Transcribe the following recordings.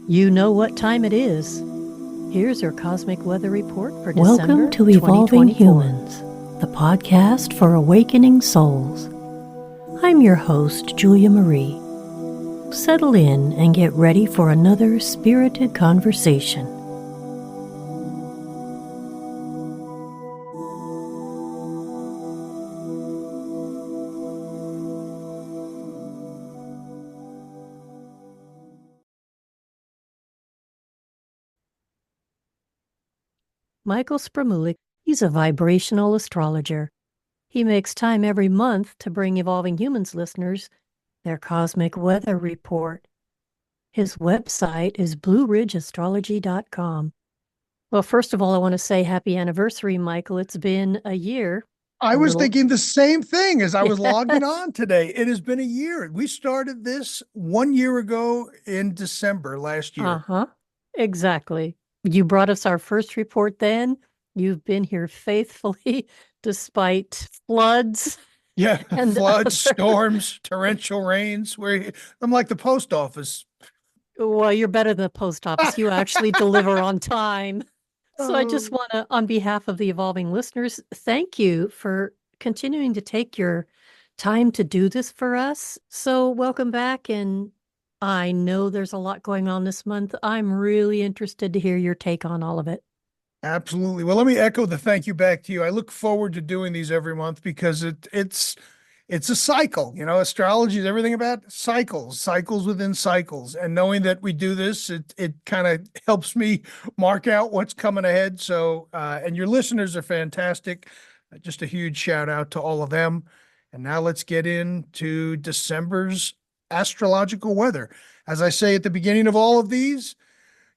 You know what time it is. Here's your cosmic weather report for December Welcome to Evolving 2024. Humans, the podcast for awakening souls. I'm your host, Julia Marie. Settle in and get ready for another spirited conversation. Michael Spremulli, he's a vibrational astrologer. He makes time every month to bring Evolving Humans listeners their cosmic weather report. His website is blueridgeastrology.com. Well, first of all, I want to say happy anniversary, Michael. It's been a year. I was thinking the same thing as I was logging Yes. on today. It has been a year. We started this 1 year ago in December last year. Uh-huh. Exactly. You brought us our first report then. You've been here faithfully despite floods. Yeah, And floods, other- storms, torrential rains. I'm like the post office. Well, you're better than the post office. You actually deliver on time. So I just want to, on behalf of the evolving listeners, thank you for continuing to take your time to do this for us. So welcome back. And I know there's a lot going on this month. I'm really interested to hear your take on all of it. Absolutely. Well, let me echo the thank you back to you. I look forward to doing these every month because it's a cycle. You know, astrology is everything about cycles within cycles. And knowing that we do this, it kind of helps me mark out what's coming ahead. So, and your listeners are fantastic. Just a huge shout out to all of them. And now let's get into December's astrological weather. As I say at the beginning of all of these,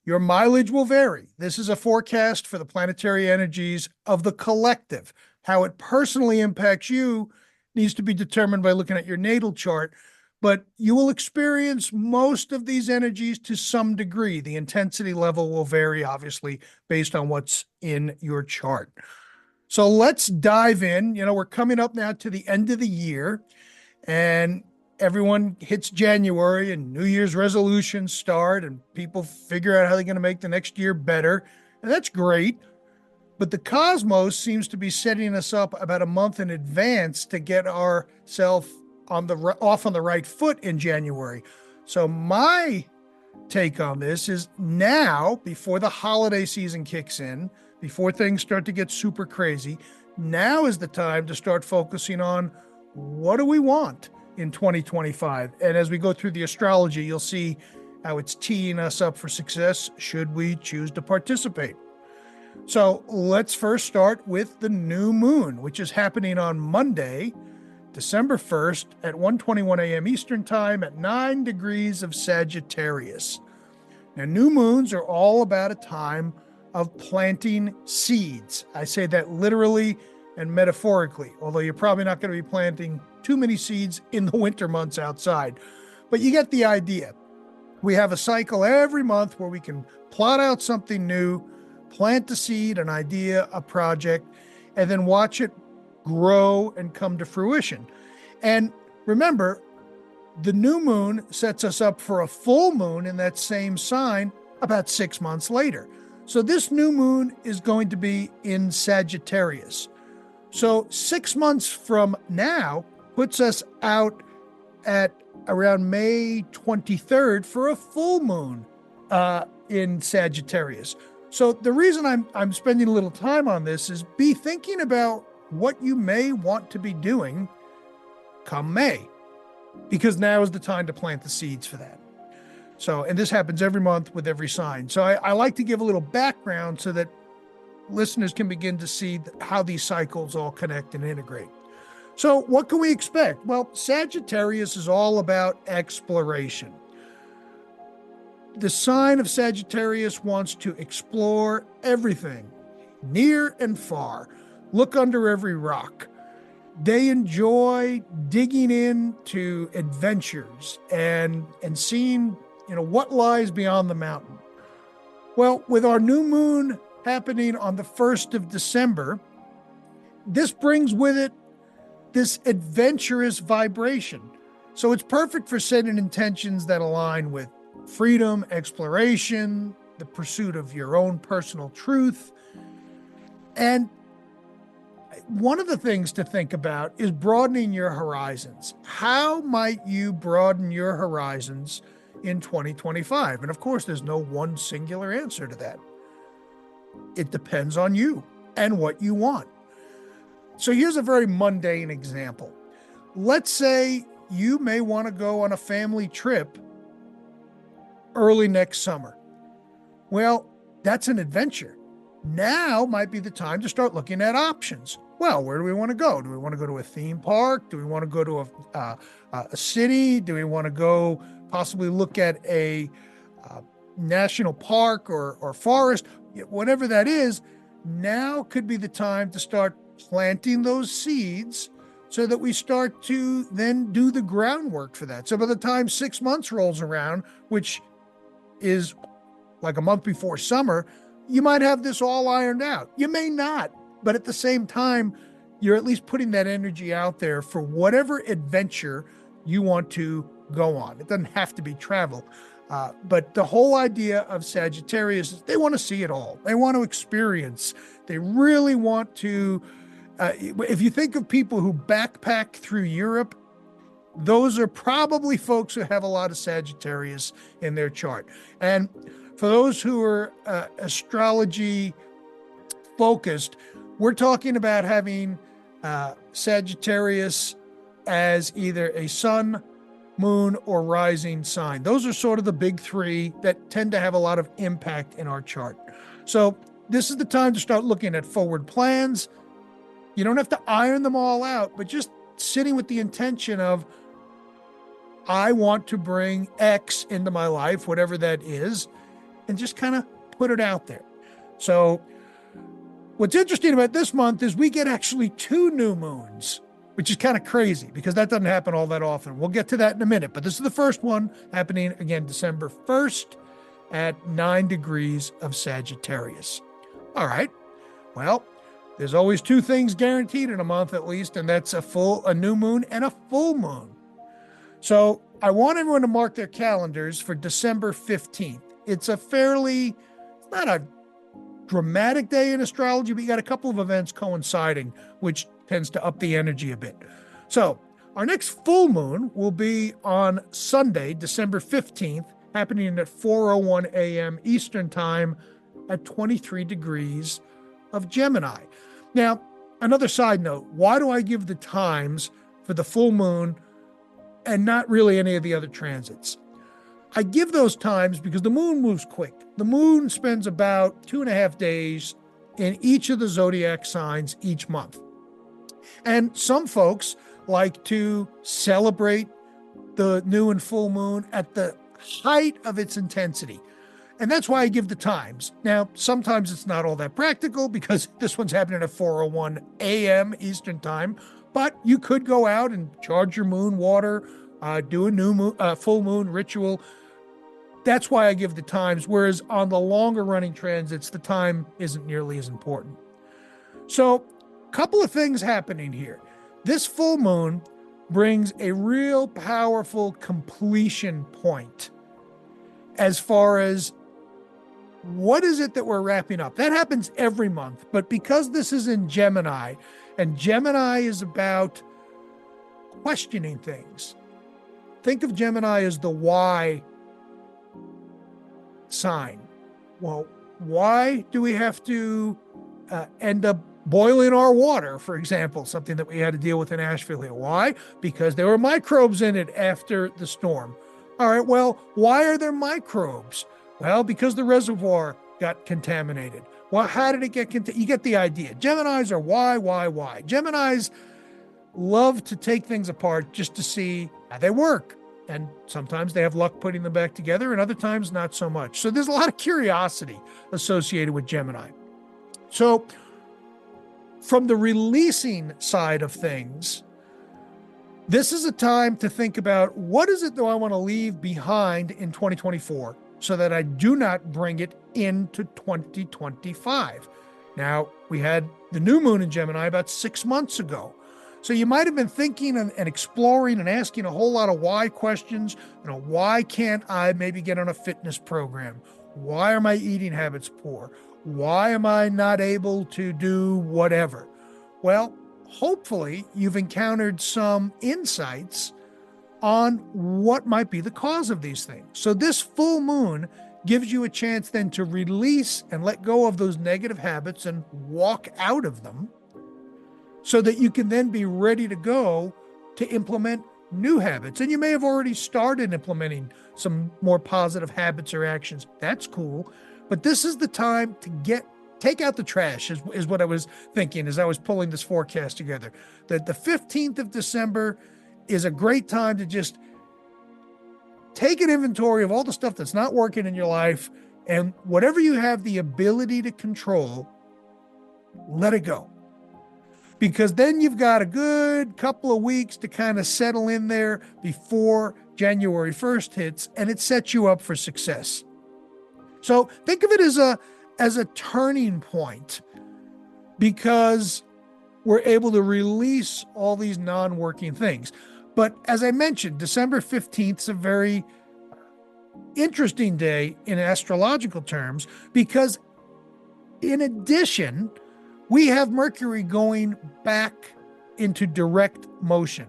your mileage will vary. This is a forecast for the planetary energies of the collective. How it personally impacts you needs to be determined by looking at your natal chart, but you will experience most of these energies to some degree. The intensity level will vary, obviously, based on what's in your chart. So let's dive in. You know, we're coming up now to the end of the year, and everyone hits January and New Year's resolutions start and people figure out how they're going to make the next year better. And that's great. But the cosmos seems to be setting us up about a month in advance to get ourselves off on the right foot in January. So my take on this is now, before the holiday season kicks in, before things start to get super crazy, now is the time to start focusing on what do we want in 2025. And as we go through the astrology, you'll see how it's teeing us up for success should we choose to participate. So let's first start with the new moon, which is happening on Monday, December 1st at 1:21 a.m. Eastern Time at 9 degrees of Sagittarius. Now, new moons are all about a time of planting seeds. I say that literally and metaphorically, although you're probably not going to be planting too many seeds in the winter months outside. But you get the idea. We have a cycle every month where we can plot out something new, plant a seed, an idea, a project, and then watch it grow and come to fruition. And remember, the new moon sets us up for a full moon in that same sign about 6 months later. So this new moon is going to be in Sagittarius. So 6 months from now puts us out at around May 23rd for a full moon in Sagittarius. So the reason I'm spending a little time on this is be thinking about what you may want to be doing come May, because now is the time to plant the seeds for that. So, and this happens every month with every sign. So I like to give a little background so that listeners can begin to see how these cycles all connect and integrate. So what can we expect? Well, Sagittarius is all about exploration. The sign of Sagittarius wants to explore everything, near and far, look under every rock. They enjoy digging into adventures and seeing, what lies beyond the mountain. Well, with our new moon happening on the 1st of December, this brings with it this adventurous vibration. So it's perfect for setting intentions that align with freedom, exploration, the pursuit of your own personal truth. And one of the things to think about is broadening your horizons. How might you broaden your horizons in 2025? And of course, there's no one singular answer to that. It depends on you and what you want. So here's a very mundane example. Let's say you may want to go on a family trip early next summer. Well, that's an adventure. Now might be the time to start looking at options. Well, where do we want to go? Do we want to go to a theme park? Do we want to go to a city? Do we want to go possibly look at a national park or forest? Whatever that is, now could be the time to start planting those seeds so that we start to then do the groundwork for that. So by the time 6 months rolls around, which is like a month before summer, you might have this all ironed out. You may not, but at the same time, you're at least putting that energy out there for whatever adventure you want to go on. It doesn't have to be travel. But the whole idea of Sagittarius is they want to see it all. They want to experience. They really want to, if you think of people who backpack through Europe, those are probably folks who have a lot of Sagittarius in their chart. And for those who are astrology focused, we're talking about having Sagittarius as either a sun, moon, or rising sign. Those are sort of the big three that tend to have a lot of impact in our chart. So this is the time to start looking at forward plans. You don't have to iron them all out, but just sitting with the intention of, I want to bring X into my life, whatever that is, and just kind of put it out there. So what's interesting about this month is we get actually 2 new moons, which is kind of crazy because that doesn't happen all that often. We'll get to that in a minute, but this is the first one happening again, December 1st at 9 degrees of Sagittarius. All right. Well, there's always 2 things guaranteed in a month at least, and that's a new moon and a full moon. So I want everyone to mark their calendars for December 15th. It's not a dramatic day in astrology, but you got a couple of events coinciding, which tends to up the energy a bit. So our next full moon will be on Sunday, December 15th, happening at 4:01 a.m. Eastern Time at 23 degrees of Gemini. Now, another side note, why do I give the times for the full moon and not really any of the other transits? I give those times because the moon moves quick. The moon spends about 2.5 days in each of the zodiac signs each month. And some folks like to celebrate the new and full moon at the height of its intensity. And that's why I give the times. Now, sometimes it's not all that practical because this one's happening at 4:01 a.m. Eastern Time, but you could go out and charge your moon water, do a new moon, full moon ritual. That's why I give the times, whereas on the longer running transits, the time isn't nearly as important. So a couple of things happening here. This full moon brings a real powerful completion point as far as what is it that we're wrapping up. That happens every month, but because this is in Gemini, and Gemini is about questioning things. Think of Gemini as the why sign. Well, why do we have to end up boiling our water, for example, something that we had to deal with in Asheville here? Why? Because there were microbes in it after the storm. All right, well, why are there microbes? Well, because the reservoir got contaminated. Well, how did it get contaminated? You get the idea. Geminis are why. Geminis love to take things apart just to see how they work. And sometimes they have luck putting them back together, and other times not so much. So there's a lot of curiosity associated with Gemini. So from the releasing side of things, this is a time to think about what is it that I want to leave behind in 2024 so that I do not bring it into 2025. Now, we had the new moon in Gemini about 6 months ago. So you might have been thinking and exploring and asking a whole lot of why questions. Why can't I maybe get on a fitness program? Why are my eating habits poor? Why am I not able to do whatever? Well, hopefully you've encountered some insights on what might be the cause of these things. So this full moon gives you a chance then to release and let go of those negative habits and walk out of them, so that you can then be ready to go to implement new habits. And you may have already started implementing some more positive habits or actions. That's cool. But this is the time to take out the trash is what I was thinking as I was pulling this forecast together. That the 15th of December is a great time to just take an inventory of all the stuff that's not working in your life, and whatever you have the ability to control, let it go. Because then you've got a good couple of weeks to kind of settle in there before January 1st hits, and it sets you up for success. So think of it as a turning point, because we're able to release all these non-working things. But as I mentioned, December 15th is a very interesting day in astrological terms, because in addition, we have Mercury going back into direct motion.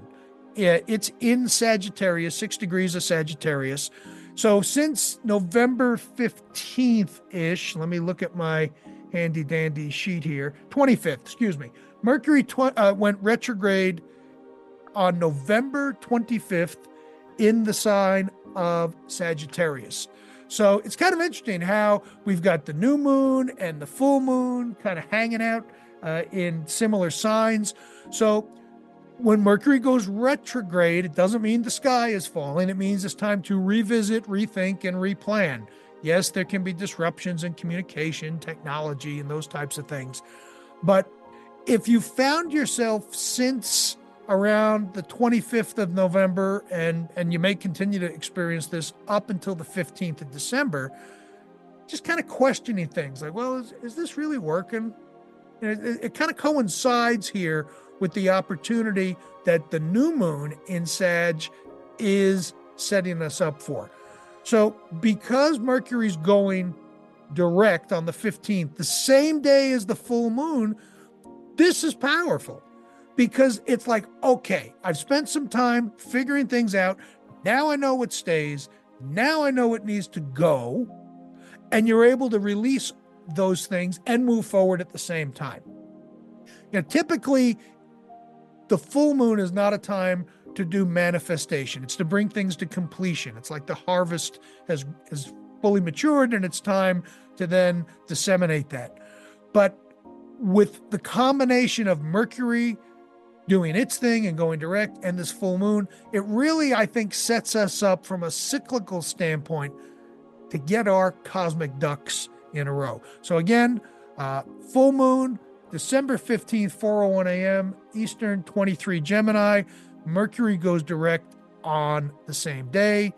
It's in Sagittarius, 6 degrees of Sagittarius. So since November 15th-ish, let me look at my handy dandy sheet here, 25th, excuse me. Mercury went retrograde on November 25th in the sign of Sagittarius. So it's kind of interesting how we've got the new moon and the full moon kind of hanging out in similar signs. So when Mercury goes retrograde, it doesn't mean the sky is falling. It means it's time to revisit, rethink, and replan. Yes, there can be disruptions in communication, technology, and those types of things. But if you found yourself since around the 25th of November, and you may continue to experience this up until the 15th of December, just kind of questioning things like, well, is this really working? And it kind of coincides here with the opportunity that the new moon in Sag is setting us up for. So because Mercury's going direct on the 15th, the same day as the full moon, this is powerful. Because it's like, okay, I've spent some time figuring things out. Now I know what stays. Now I know what needs to go. And you're able to release those things and move forward at the same time. Typically, the full moon is not a time to do manifestation. It's to bring things to completion. It's like the harvest has fully matured, and it's time to then disseminate that. But with the combination of Mercury doing its thing and going direct and this full moon, it really, I think, sets us up from a cyclical standpoint to get our cosmic ducks in a row. So again, full moon, December 15th, 4:01 a.m. Eastern, 23 Gemini. Mercury goes direct on the same day.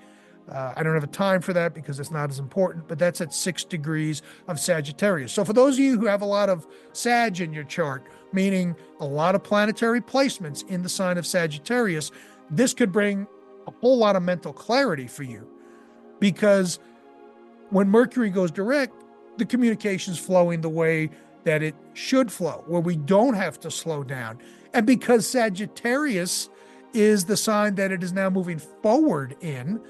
I don't have a time for that because it's not as important, but that's at 6 degrees of Sagittarius. So for those of you who have a lot of Sag in your chart, meaning a lot of planetary placements in the sign of Sagittarius, this could bring a whole lot of mental clarity for you, because when Mercury goes direct, the communication's flowing the way that it should flow, where we don't have to slow down. And because Sagittarius is the sign that it is now moving forward in,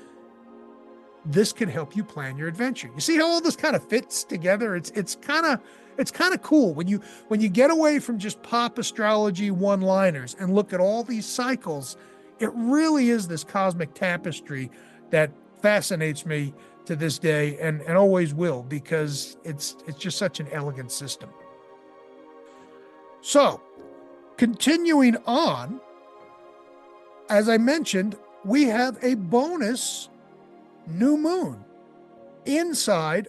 this can help you plan your adventure. You see how all this kind of fits together? It's kind of cool when you get away from just pop astrology one-liners and look at all these cycles. It really is this cosmic tapestry that fascinates me to this day and always will, because it's just such an elegant system. So, continuing on, as I mentioned, we have a bonus new moon inside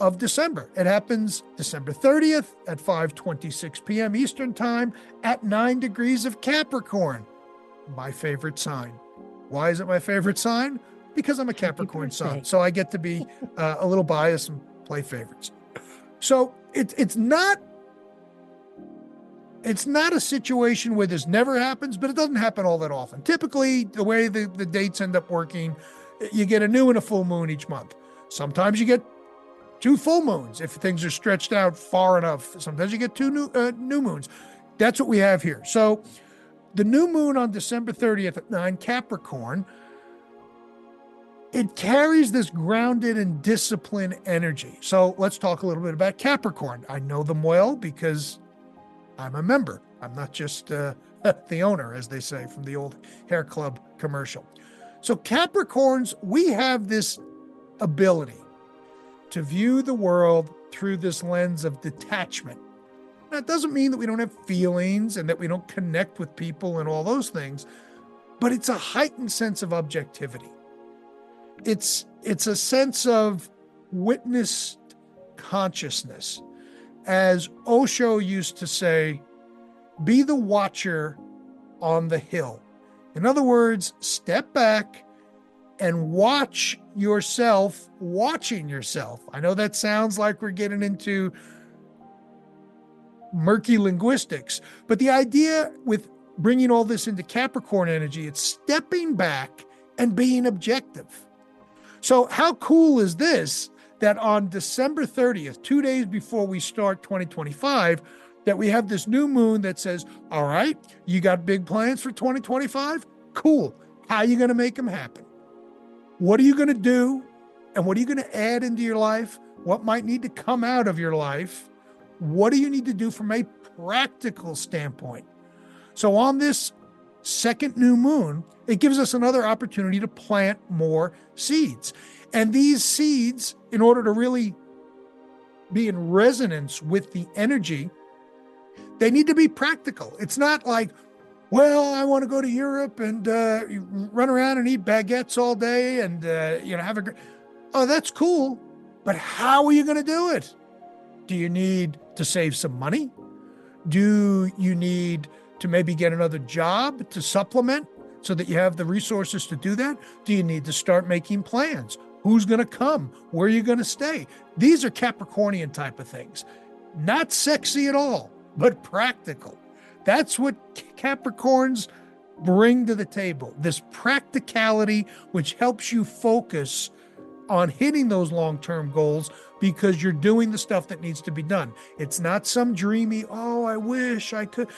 of December. It happens December 30th at 5:26 p.m. Eastern Time at 9 degrees of Capricorn, my favorite sign. Why is it my favorite sign? Because I'm a Capricorn sun, so I get to be a little biased and play favorites. So it's not it's not a situation where this never happens, but it doesn't happen all that often. Typically, the way the dates end up working, you get a new and a full moon each month. Sometimes you get 2 full moons if things are stretched out far enough. Sometimes you get 2 new moons. That's what we have here. So the new moon on December 30th at 9 Capricorn, it carries this grounded and disciplined energy. So let's talk a little bit about Capricorn. I know them well because I'm a member. I'm not just the owner, as they say from the old hair club commercial. So Capricorns, we have this ability to view the world through this lens of detachment. Now, it doesn't mean that we don't have feelings and that we don't connect with people and all those things, but it's a heightened sense of objectivity. It's a sense of witnessed consciousness. As Osho used to say, be the watcher on the hill. In other words, step back and watch yourself watching yourself. I know that sounds like we're getting into murky linguistics, but the idea with bringing all this into Capricorn energy, it's stepping back and being objective. So how cool is this that on December 30th, 2 days before we start 2025, that we have this new moon that says, all right, you got big plans for 2025? Cool. How are you going to make them happen? What are you going to do? And what are you going to add into your life? What might need to come out of your life? What do you need to do from a practical standpoint? So on this second new moon, it gives us another opportunity to plant more seeds. And these seeds, in order to really be in resonance with the energy, they need to be practical. It's not like, well, I want to go to Europe and run around and eat baguettes all day and have a great. Oh, that's cool. But how are you going to do it? Do you need to save some money? Do you need to maybe get another job to supplement so that you have the resources to do that? Do you need to start making plans? Who's going to come? Where are you going to stay? These are Capricornian type of things. Not sexy at all, but practical. That's what Capricorns bring to the table, this practicality, which helps you focus on hitting those long-term goals because you're doing the stuff that needs to be done. It's not some dreamy, oh, I wish I could.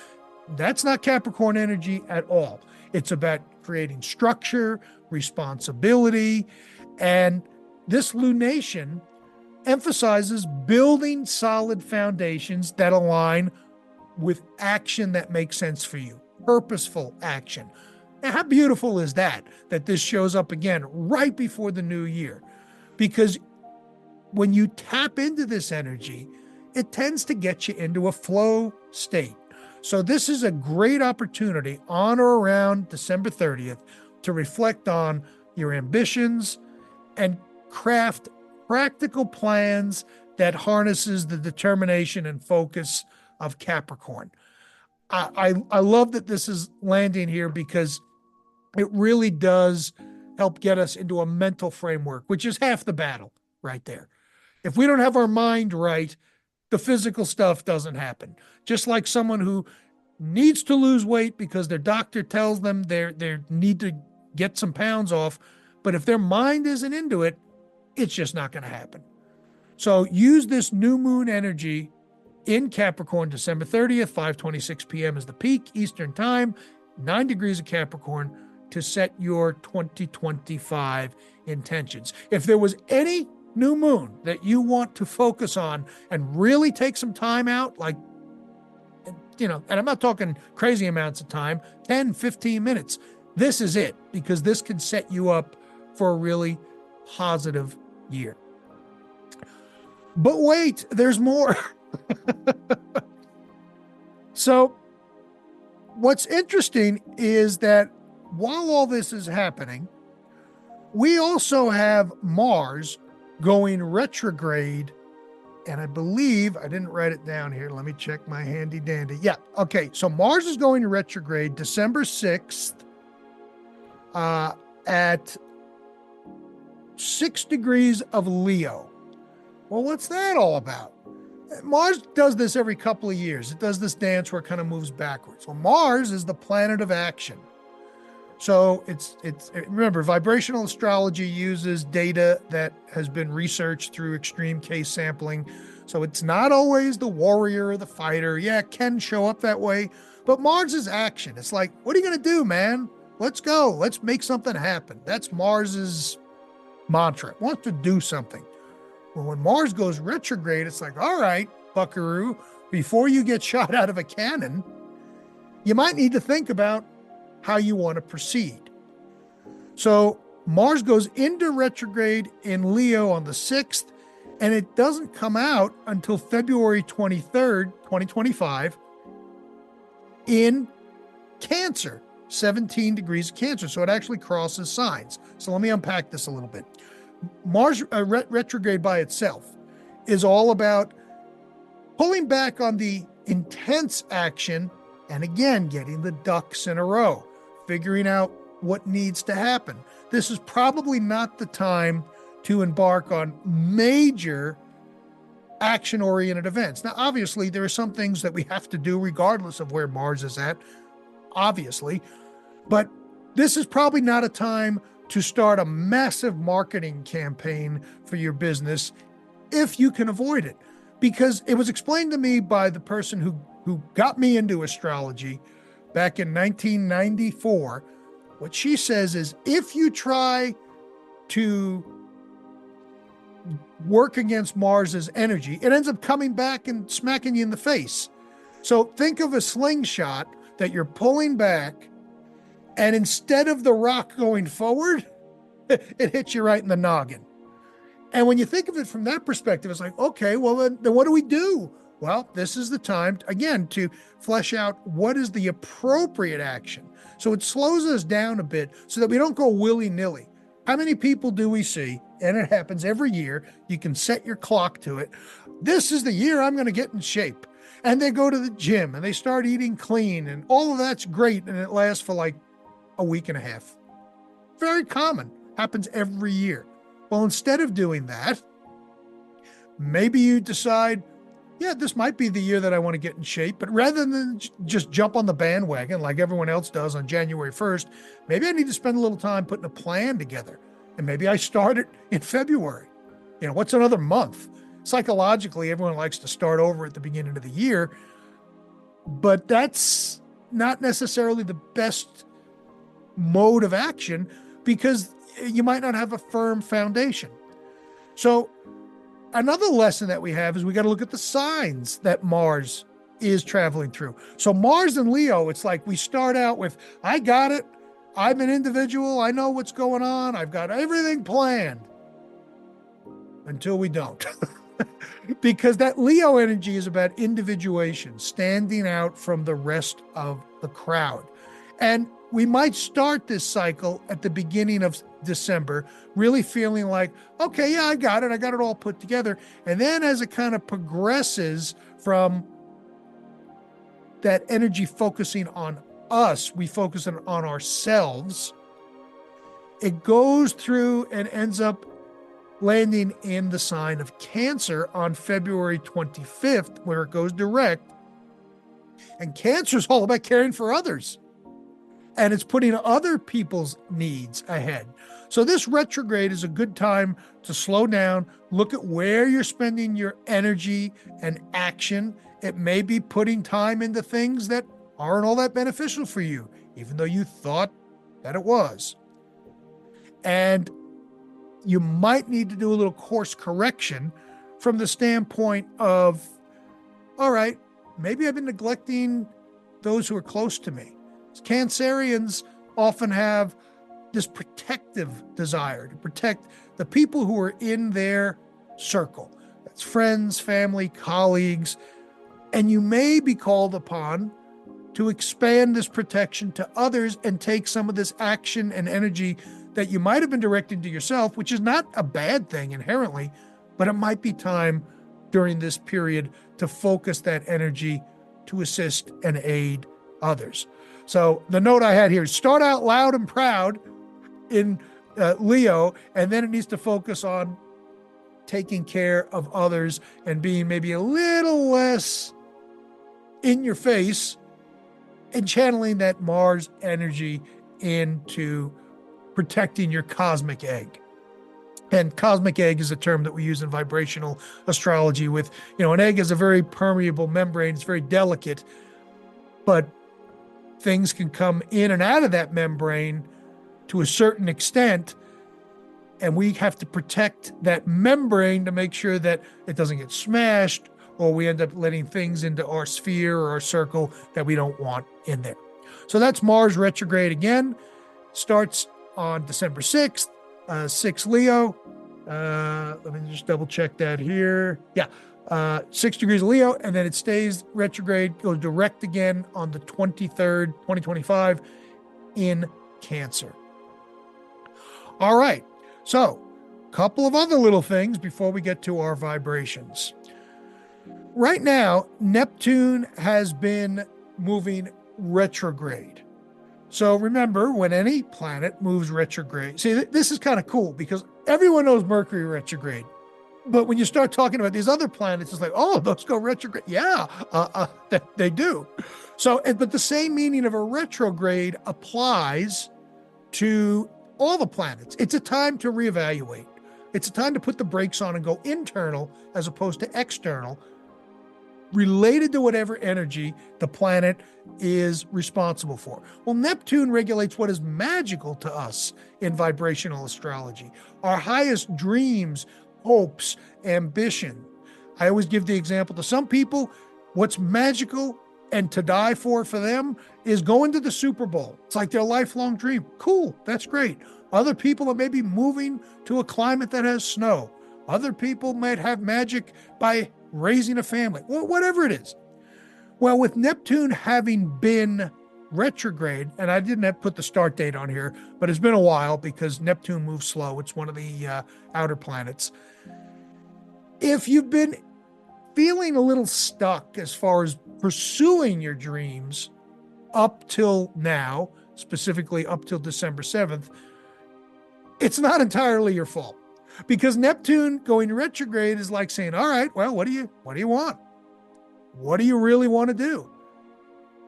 That's not Capricorn energy at all. It's about creating structure, responsibility, and this lunation emphasizes building solid foundations that align with action that makes sense for you, purposeful action. Now, how beautiful is that this shows up again right before the new year? Because when you tap into this energy, it tends to get you into a flow state. So this is a great opportunity on or around December 30th to reflect on your ambitions and craft practical plans that harnesses the determination and focus of Capricorn. I love that this is landing here because it really does help get us into a mental framework, which is half the battle right there. If we don't have our mind right, the physical stuff doesn't happen. Just like someone who needs to lose weight because their doctor tells them they need to get some pounds off, but if their mind isn't into it, it's just not going to happen. So use this new moon energy in Capricorn, December 30th, 5:26 p.m. is the peak Eastern time, 9 degrees of Capricorn, to set your 2025 intentions. If there was any new moon that you want to focus on and really take some time out, like, and I'm not talking crazy amounts of time, 10, 15 minutes, this is it, because this can set you up for a really positive year. But wait, there's more. So what's interesting is that while all this is happening, we also have Mars going retrograde. And I believe, I didn't write it down here. Let me check my handy dandy. Yeah. Okay. So Mars is going retrograde December 6th at 6 degrees of Leo. Well, what's that all about? Mars does this every couple of years. It does this dance where it kind of moves backwards. Well, Mars is the planet of action. So it's remember, vibrational astrology uses data that has been researched through extreme case sampling. So it's not always the warrior or the fighter. Yeah, it can show up that way, but Mars is action. It's like, what are you going to do, man? Let's go. Let's make something happen. That's Mars's mantra. It wants to do something. Well, when Mars goes retrograde, it's like, all right, buckaroo, before you get shot out of a cannon, you might need to think about how you want to proceed. So Mars goes into retrograde in Leo on the 6th, and it doesn't come out until February 23rd, 2025 in Cancer, 17 degrees of Cancer. So it actually crosses signs. So let me unpack this a little bit. Mars retrograde by itself is all about pulling back on the intense action and again, getting the ducks in a row, figuring out what needs to happen. This is probably not the time to embark on major action-oriented events. Now, obviously, there are some things that we have to do regardless of where Mars is at, obviously, but this is probably not a time to start a massive marketing campaign for your business if you can avoid it. Because it was explained to me by the person who got me into astrology back in 1994. What she says is, if you try to work against Mars's energy, it ends up coming back and smacking you in the face. So think of a slingshot that you're pulling back, and instead of the rock going forward, it hits you right in the noggin. And when you think of it from that perspective, it's like, okay, well, then what do we do? Well, this is the time, again, to flesh out what is the appropriate action. So it slows us down a bit so that we don't go willy-nilly. How many people do we see? And it happens every year. You can set your clock to it. This is the year I'm going to get in shape. And they go to the gym and they start eating clean, and all of that's great. And it lasts for like a week and a half. Very common. Happens every year. Well, instead of doing that, maybe you decide, yeah, this might be the year that I want to get in shape, but rather than just jump on the bandwagon like everyone else does on January 1st, maybe I need to spend a little time putting a plan together. And maybe I start it in February. You know, what's another month? Psychologically, everyone likes to start over at the beginning of the year, but that's not necessarily the best mode of action because you might not have a firm foundation. So another lesson that we have is we got to look at the signs that Mars is traveling through. So Mars and Leo, it's like we start out with, I got it. I'm an individual. I know what's going on. I've got everything planned, until we don't. Because that Leo energy is about individuation, standing out from the rest of the crowd. And we might start this cycle at the beginning of December, really feeling like, okay, yeah, I got it all put together. And then as it kind of progresses from that energy focusing on us, we focus on ourselves, it goes through and ends up landing in the sign of Cancer on February 25th, where it goes direct. And Cancer is all about caring for others. And it's putting other people's needs ahead. So this retrograde is a good time to slow down, look at where you're spending your energy and action. It may be putting time into things that aren't all that beneficial for you, even though you thought that it was. And you might need to do a little course correction from the standpoint of, all right, maybe I've been neglecting those who are close to me. Cancerians often have this protective desire to protect the people who are in their circle. That's friends, family, colleagues. And you may be called upon to expand this protection to others and take some of this action and energy that you might have been directing to yourself, which is not a bad thing inherently, but it might be time during this period to focus that energy to assist and aid others. So the note I had here is start out loud and proud in Leo, and then it needs to focus on taking care of others and being maybe a little less in your face and channeling that Mars energy into protecting your cosmic egg. And cosmic egg is a term that we use in vibrational astrology with, an egg is a very permeable membrane. It's very delicate, but things can come in and out of that membrane to a certain extent. And we have to protect that membrane to make sure that it doesn't get smashed, or we end up letting things into our sphere or our circle that we don't want in there. So that's Mars retrograde again. Starts on December 6th, 6 Leo. Let me just double check that here. Yeah, 6 degrees of Leo, and then it stays retrograde, goes direct again on the 23rd, 2025 in Cancer. All right, so a couple of other little things before we get to our vibrations. Right now, Neptune has been moving retrograde. So remember, when any planet moves retrograde, see, this is kind of cool because everyone knows Mercury retrograde. But when you start talking about these other planets, it's like, oh, those go retrograde. Yeah, they do. So, but the same meaning of a retrograde applies to all the planets. It's a time to reevaluate. It's a time to put the brakes on and go internal as opposed to external, related to whatever energy the planet is responsible for. Well, Neptune regulates what is magical to us in vibrational astrology, our highest dreams, hopes, ambition. I always give the example to some people, what's magical and to die for them is going to the Super Bowl. It's like their lifelong dream. Cool, that's great. Other people are maybe moving to a climate that has snow. Other people might have magic by raising a family, whatever it is. Well, with Neptune having been retrograde, and I didn't have to put the start date on here, but it's been a while because Neptune moves slow. It's one of the outer planets. If you've been feeling a little stuck as far as pursuing your dreams up till now, specifically up till December 7th, it's not entirely your fault. Because Neptune going retrograde is like saying, all right, well, what do you want? What do you really want to do?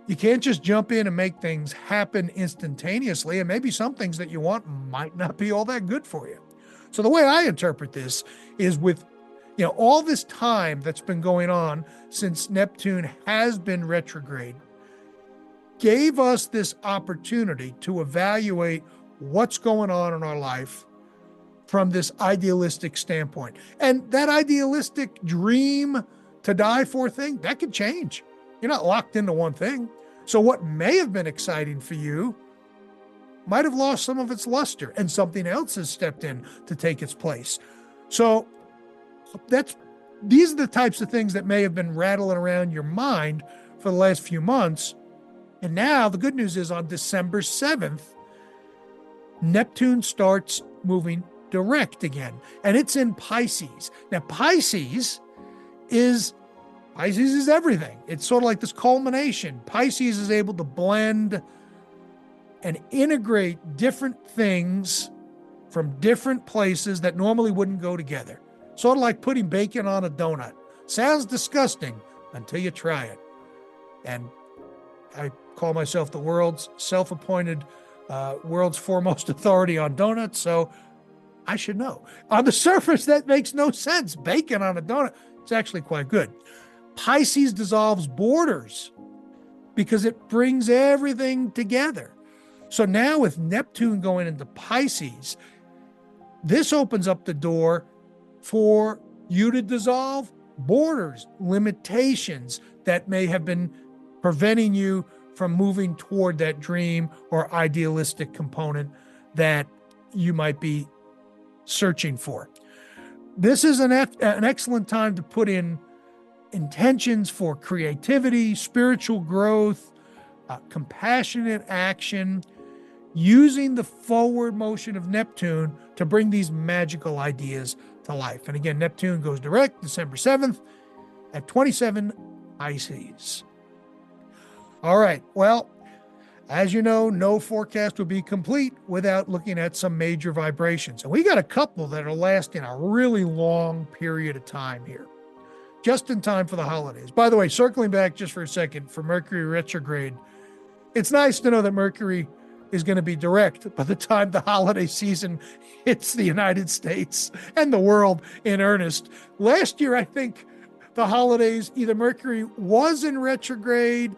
You can't just jump in and make things happen instantaneously. And maybe some things that you want might not be all that good for you. So the way I interpret this is with, all this time that's been going on since Neptune has been retrograde, gave us this opportunity to evaluate what's going on in our life from this idealistic standpoint. And that idealistic dream to die for thing, that could change. You're not locked into one thing. So what may have been exciting for you might have lost some of its luster and something else has stepped in to take its place. So these are the types of things that may have been rattling around your mind for the last few months. And now the good news is on December 7th, Neptune starts moving direct again, and it's in Pisces. Now, Pisces is everything. It's sort of like this culmination. Pisces is able to blend and integrate different things from different places that normally wouldn't go together. Sort of like putting bacon on a donut. Sounds disgusting until you try it. And I call myself the world's self-appointed world's foremost authority on donuts, so I should know. On the surface, that makes no sense. Bacon on a donut, it's actually quite good. Pisces dissolves borders because it brings everything together. So now with Neptune going into Pisces, this opens up the door for you to dissolve borders, limitations that may have been preventing you from moving toward that dream or idealistic component that you might be searching for. This is an excellent time to put in intentions for creativity, spiritual growth, compassionate action, using the forward motion of Neptune to bring these magical ideas to life. And again, Neptune goes direct December 7th at 27 Pisces. All right. Well, As you know, no forecast would be complete without looking at some major vibrations. And we got a couple that are lasting a really long period of time here, just in time for the holidays. By the way, circling back just for a second for Mercury retrograde, it's nice to know that Mercury is going to be direct by the time the holiday season hits the United States and the world in earnest. Last year, I think the holidays, either Mercury was in retrograde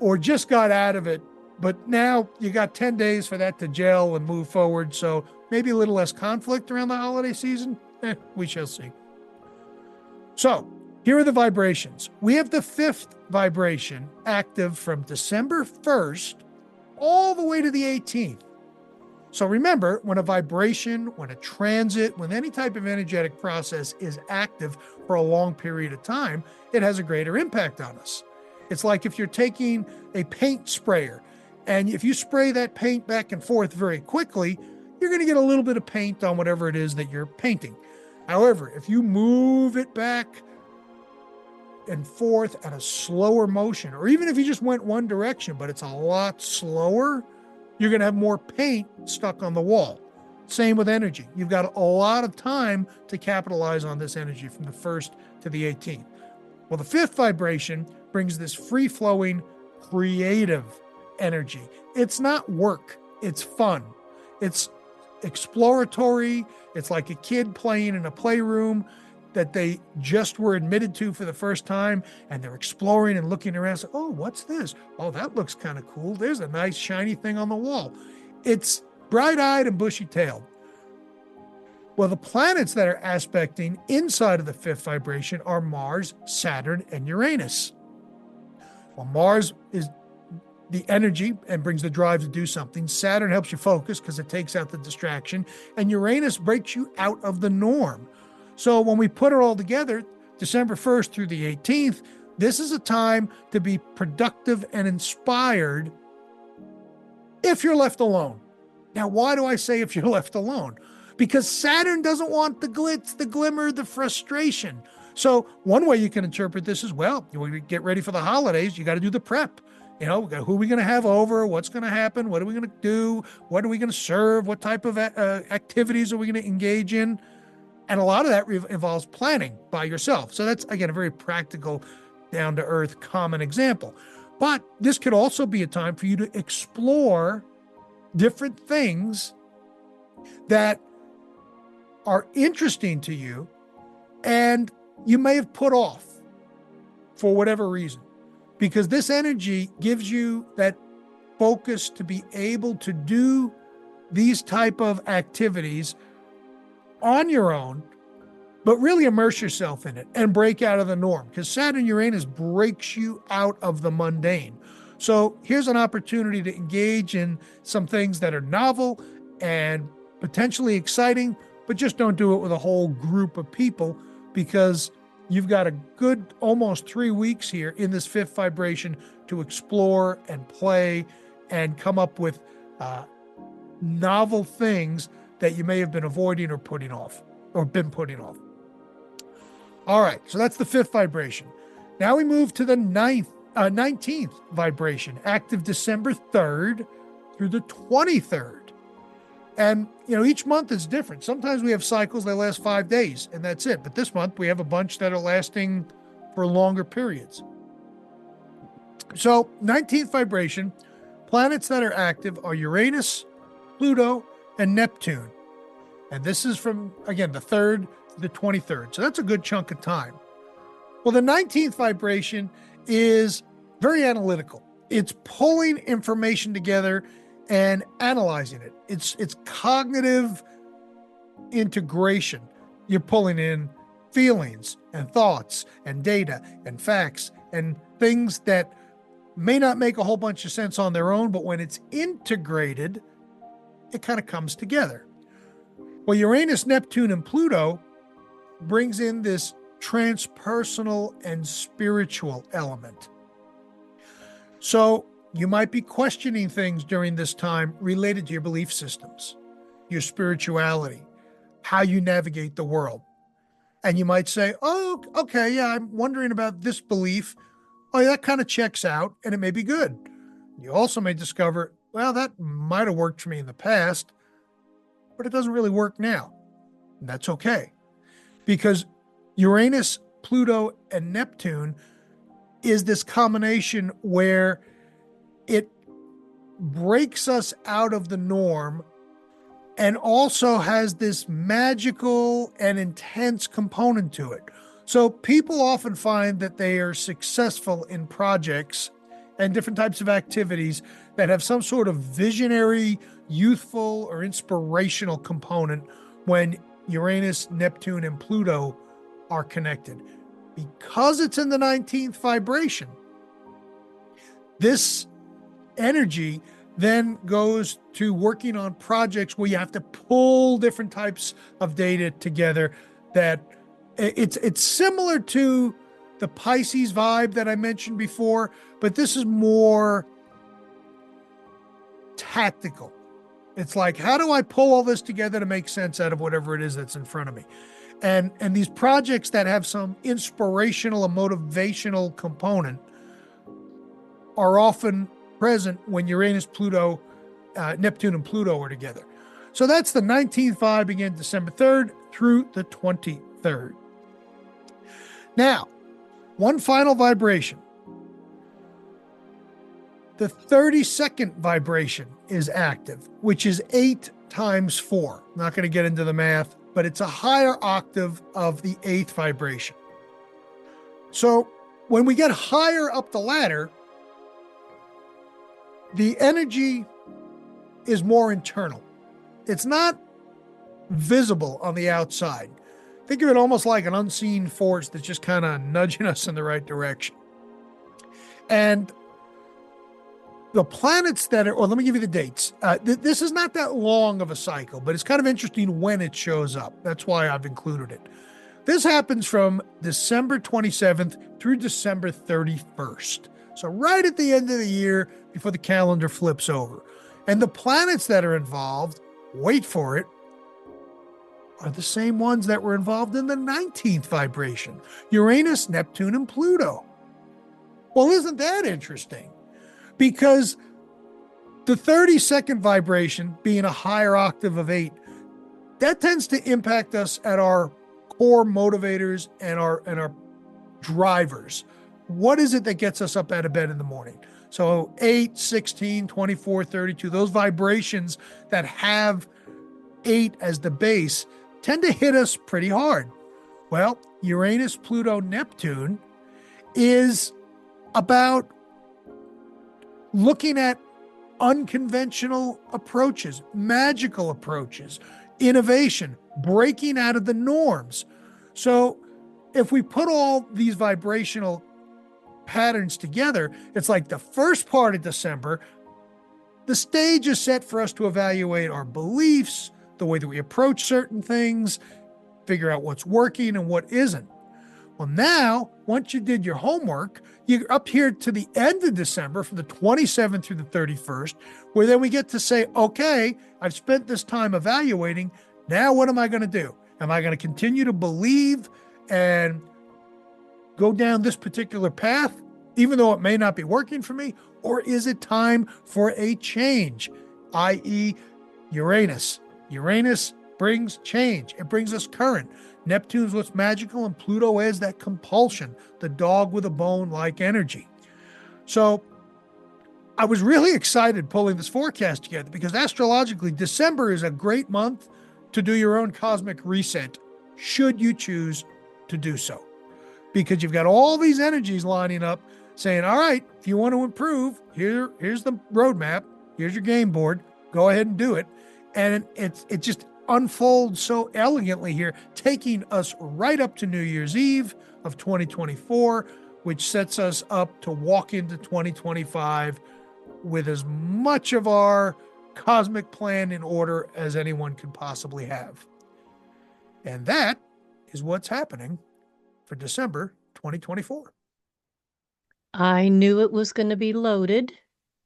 or just got out of it. But now you got 10 days for that to gel and move forward. So maybe a little less conflict around the holiday season. We shall see. So here are the vibrations. We have the 5th vibration active from December 1st all the way to the 18th. So remember, when a vibration, when a transit, when any type of energetic process is active for a long period of time, it has a greater impact on us. It's like if you're taking a paint sprayer, and if you spray that paint back and forth very quickly, you're going to get a little bit of paint on whatever it is that you're painting. However, if you move it back and forth at a slower motion, or even if you just went one direction, but it's a lot slower, you're going to have more paint stuck on the wall. Same with energy. You've got a lot of time to capitalize on this energy from the 1st to the 18th. Well, the 5th vibration brings this free-flowing, creative energy. It's not work. It's fun. It's exploratory. It's like a kid playing in a playroom that they just were admitted to for the first time, and they're exploring and looking around. So, oh, what's this? Oh, that looks kind of cool. There's a nice shiny thing on the wall. It's bright-eyed and bushy-tailed. Well, the planets that are aspecting inside of the 5th vibration are Mars, Saturn, and Uranus. Well, Mars is the energy and brings the drive to do something. Saturn helps you focus because it takes out the distraction. And Uranus breaks you out of the norm. So when we put it all together, December 1st through the 18th, this is a time to be productive and inspired if you're left alone. Now, why do I say if you're left alone? Because Saturn doesn't want the glitz, the glimmer, the frustration. So one way you can interpret this is, well, you get ready for the holidays, you got to do the prep. You know, who are we going to have over? What's going to happen? What are we going to do? What are we going to serve? What type of activities are we going to engage in? And a lot of that involves planning by yourself. So that's, again, a very practical, down-to-earth, common example. But this could also be a time for you to explore different things that are interesting to you and you may have put off for whatever reason. Because this energy gives you that focus to be able to do these type of activities on your own, but really immerse yourself in it and break out of the norm. Because Saturn Uranus breaks you out of the mundane. So here's an opportunity to engage in some things that are novel and potentially exciting, but just don't do it with a whole group of people, because you've got a good almost 3 weeks here in this 5th vibration to explore and play and come up with novel things that you may have been avoiding or putting off or been putting off. All right, so that's the 5th vibration. Now we move to the 19th vibration, active December 3rd through the 23rd. And, you know, each month is different. Sometimes we have cycles that last 5 days and that's it. But this month we have a bunch that are lasting for longer periods. So 19th vibration, planets that are active are Uranus, Pluto, and Neptune. And this is from, again, the 3rd to the 23rd. So that's a good chunk of time. Well, the 19th vibration is very analytical. It's pulling information together and analyzing it. It's cognitive integration. You're pulling in feelings and thoughts and data and facts and things that may not make a whole bunch of sense on their own, but when it's integrated, it kind of comes together. Well, Uranus, Neptune, and Pluto brings in this transpersonal and spiritual element. So you might be questioning things during this time related to your belief systems, your spirituality, how you navigate the world. And you might say, oh, okay, yeah, I'm wondering about this belief. Oh, yeah, that kind of checks out and it may be good. You also may discover, well, that might have worked for me in the past, but it doesn't really work now. And that's okay. Because Uranus, Pluto, and Neptune is this combination where it breaks us out of the norm and also has this magical and intense component to it. So people often find that they are successful in projects and different types of activities that have some sort of visionary, youthful, or inspirational component when Uranus, Neptune, and Pluto are connected. Because it's in the 19th vibration, this energy then goes to working on projects where you have to pull different types of data together. That it's similar to the Pisces vibe that I mentioned before, but this is more tactical. It's like, how do I pull all this together to make sense out of whatever it is that's in front of me? And these projects that have some inspirational and motivational component are often present when Uranus, Pluto, Neptune, and Pluto are together. So that's the 19th vibe, again, December 3rd through the 23rd. Now, one final vibration. The 32nd vibration is active, which is 8 times 4. I'm not going to get into the math, but it's a higher octave of the 8th vibration. So when we get higher up the ladder, the energy is more internal. It's not visible on the outside. Think of it almost like an unseen force that's just kind of nudging us in the right direction. And the planets that are, or let me give you the dates. This is not that long of a cycle, but it's kind of interesting when it shows up. That's why I've included it. This happens from December 27th through December 31st. So right at the end of the year before the calendar flips over. And the planets that are involved, wait for it, are the same ones that were involved in the 19th vibration. Uranus, Neptune, and Pluto. Well, isn't that interesting? Because the 32nd vibration, being a higher octave of 8, that tends to impact us at our core motivators and our drivers. What is it that gets us up out of bed in the morning? So 8, 16, 24, 32, those vibrations that have 8 as the base tend to hit us pretty hard. Well, Uranus, Pluto, Neptune is about looking at unconventional approaches, magical approaches, innovation, breaking out of the norms. So if we put all these vibrational patterns together, it's like the first part of December, the stage is set for us to evaluate our beliefs, the way that we approach certain things, figure out what's working and what isn't. Well, now, once you did your homework, you're up here to the end of December from the 27th through the 31st, where then we get to say, okay, I've spent this time evaluating. Now, what am I going to do? Am I going to continue to believe and go down this particular path, even though it may not be working for me? Or is it time for a change, i.e. Uranus? Uranus brings change. It brings us current. Neptune's what's magical, and Pluto is that compulsion, the dog with a bone-like energy. So I was really excited pulling this forecast together because astrologically, December is a great month to do your own cosmic reset, should you choose to do so. Because you've got all these energies lining up saying, all right, if you want to improve, here's the roadmap, here's your game board, go ahead and do it. And it just unfolds so elegantly here, taking us right up to New Year's Eve of 2024, which sets us up to walk into 2025 with as much of our cosmic plan in order as anyone could possibly have. And that is what's happening for December 2024. I knew it was going to be loaded,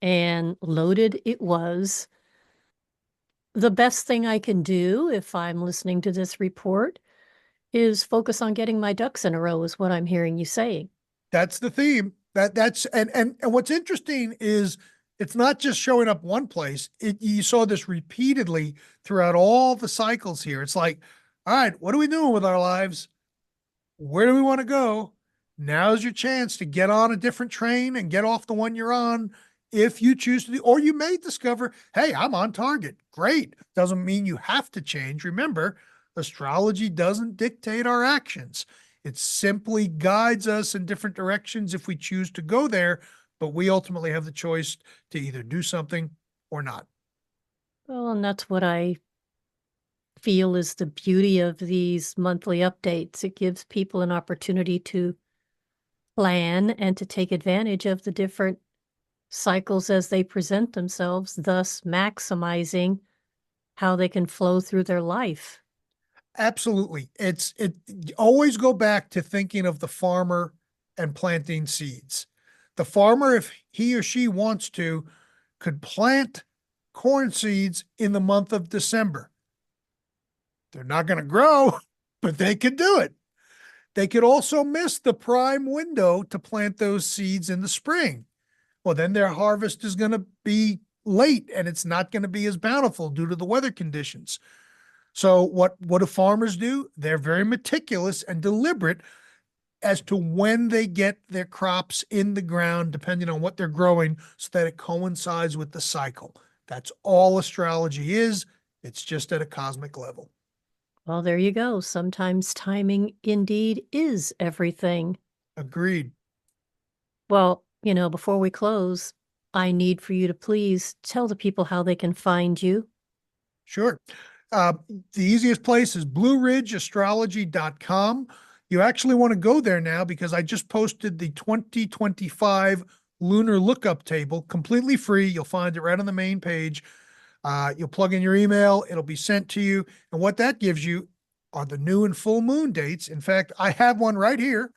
and loaded it was. The best thing I can do if I'm listening to this report is focus on getting my ducks in a row, is what I'm hearing you saying. That's the theme. And what's interesting is It's not just showing up one place. You saw this repeatedly throughout all the cycles here. It's like, all right, what are we doing with our lives? Where do we want to go? Now's your chance to get on a different train and get off the one you're on if you choose to do, or you may discover, hey, I'm on target. Great. Doesn't mean you have to change. Remember, astrology doesn't dictate our actions. It simply guides us in different directions if we choose to go there, but we ultimately have the choice to either do something or not. Well, and that's what I feel is the beauty of these monthly updates. It gives people an opportunity to plan and to take advantage of the different cycles as they present themselves, thus maximizing how they can flow through their life. Absolutely. It always go back to thinking of the farmer and planting seeds. The farmer, if he or she wants to, could plant corn seeds in the month of December. They're not going to grow, but they could do it. They could also miss the prime window to plant those seeds in the spring. Well, then their harvest is going to be late and it's not going to be as bountiful due to the weather conditions. So what do farmers do? They're very meticulous and deliberate as to when they get their crops in the ground, depending on what they're growing, so that it coincides with the cycle. That's all astrology is. It's just at a cosmic level. Well, there you go. Sometimes timing indeed is everything. Agreed. Well, before we close, I need for you to please tell the people how they can find you. Sure. The easiest place is blueridgeastrology.com. You actually want to go there now because I just posted the 2025 lunar lookup table completely free. You'll find it right on the main page. You'll plug in your email, it'll be sent to you. And what that gives you are the new and full moon dates. In fact, I have one right here,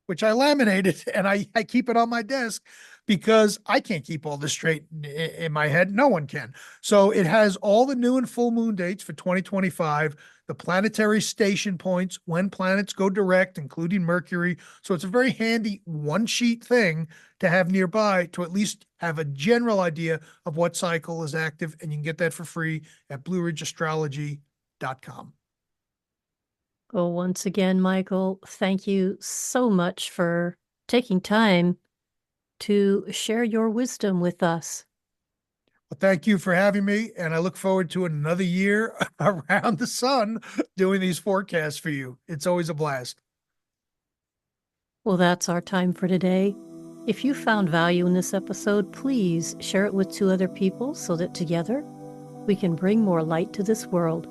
which I laminated and I keep it on my desk because I can't keep all this straight in my head. No one can. So it has all the new and full moon dates for 2025, the planetary station points, when planets go direct, including Mercury. So it's a very handy one sheet thing to have nearby to at least have a general idea of what cycle is active. And you can get that for free at blueridgeastrology.com. Well, once again, Michael, thank you so much for taking time to share your wisdom with us. Well, thank you for having me. And I look forward to another year around the sun doing these forecasts for you. It's always a blast. Well, that's our time for today. If you found value in this episode, please share it with 2 other people so that together we can bring more light to this world.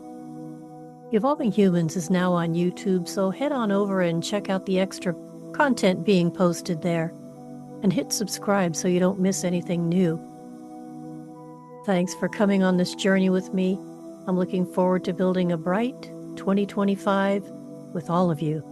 Evolving Humans is now on YouTube, so head on over and check out the extra content being posted there. And hit subscribe so you don't miss anything new. Thanks for coming on this journey with me. I'm looking forward to building a bright 2025 with all of you.